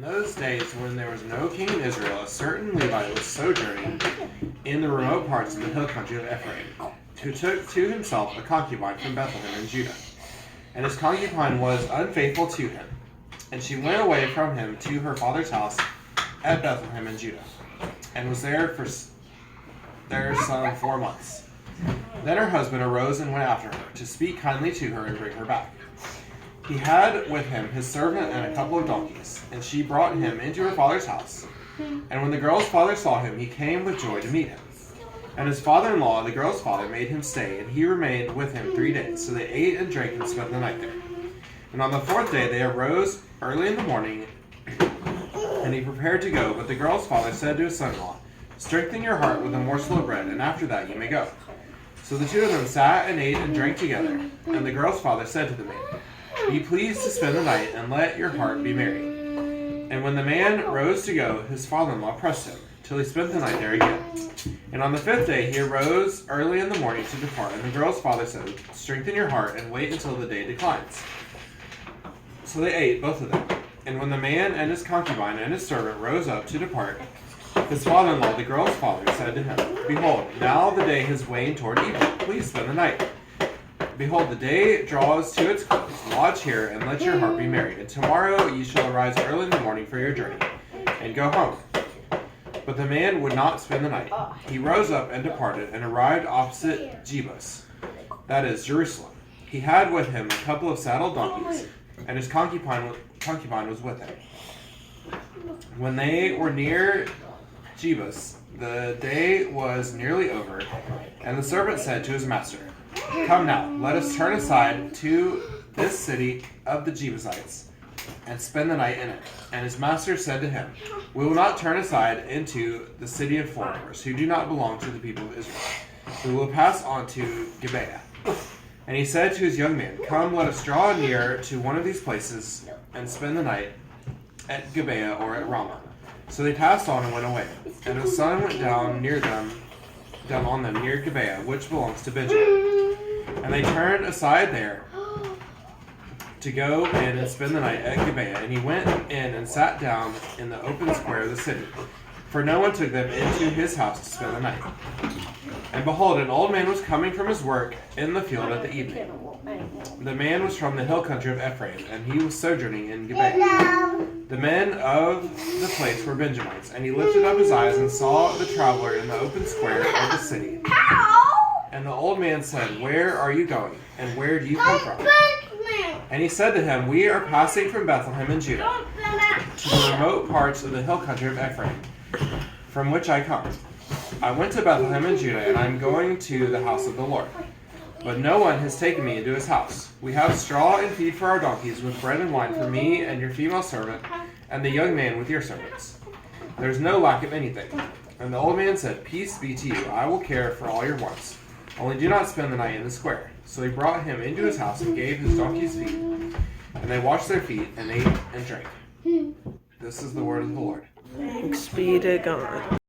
those days when there was no king in Israel, a certain Levite was sojourning in the remote parts of the hill country of Ephraim, who took to himself a concubine from Bethlehem in Judah. And his concubine was unfaithful to him, and she went away from him to her father's house at Bethlehem in Judah, and was there some 4 months. Then her husband arose and went after her, to speak kindly to her and bring her back. He had with him his servant and a couple of donkeys, and she brought him into her father's house. And when the girl's father saw him, he came with joy to meet him. And his father-in-law, the girl's father, made him stay, and he remained with him 3 days. So they ate and drank and spent the night there. And on the 4th day they arose early in the morning, and he prepared to go. But the girl's father said to his son-in-law, "Strengthen your heart with a morsel of bread, and after that you may go." So the two of them sat and ate and drank together. And the girl's father said to the man, "Be pleased to spend the night, and let your heart be merry." And when the man rose to go, his father-in-law pressed him, till he spent the night there again. And on the 5th day he arose early in the morning to depart. And the girl's father said, "Strengthen your heart, and wait until the day declines." So they ate, both of them. And when the man and his concubine and his servant rose up to depart, his father-in-law, the girl's father, said to him, "Behold, now the day has waned toward evening. Please spend the night. Behold, the day draws to its close. Lodge here, and let your heart be merry. And tomorrow ye shall arise early in the morning for your journey, and go home." But the man would not spend the night. He rose up and departed, and arrived opposite Jebus, that is, Jerusalem. He had with him a couple of saddled donkeys, and his concubine was with him. When they were near Jebus, the day was nearly over, and the servant said to his master, "Come now, let us turn aside to this city of the Jebusites, and spend the night in it." And his master said to him, "We will not turn aside into the city of foreigners, who do not belong to the people of Israel. We will pass on to Gibeah." And he said to his young man, "Come, let us draw near to one of these places, and spend the night at Gibeah or at Ramah." So they passed on and went away. And the sun went down on them near Gibeah, which belongs to Benjamin. And they turned aside there to go in and spend the night at Gibeah. And he went in and sat down in the open square of the city, for no one took them into his house to spend the night. And behold, an old man was coming from his work in the field at the evening. The man was from the hill country of Ephraim, and he was sojourning in Gibeah. The men of the place were Benjamites, and he lifted up his eyes and saw the traveler in the open square of the city. And the old man said, "Where are you going, and where do you come from?" And he said to him, "We are passing from Bethlehem in Judah to the remote parts of the hill country of Ephraim, from which I come. I went to Bethlehem in Judah, and I am going to the house of the Lord. But no one has taken me into his house. We have straw and feed for our donkeys, with bread and wine for me and your female servant, and the young man with your servants. There is no lack of anything." And the old man said, "Peace be to you. I will care for all your wants. Only do not spend the night in the square." So he brought him into his house and gave his donkeys feed. And they washed their feet and ate and drank. This is the word of the Lord. Thanks be to God.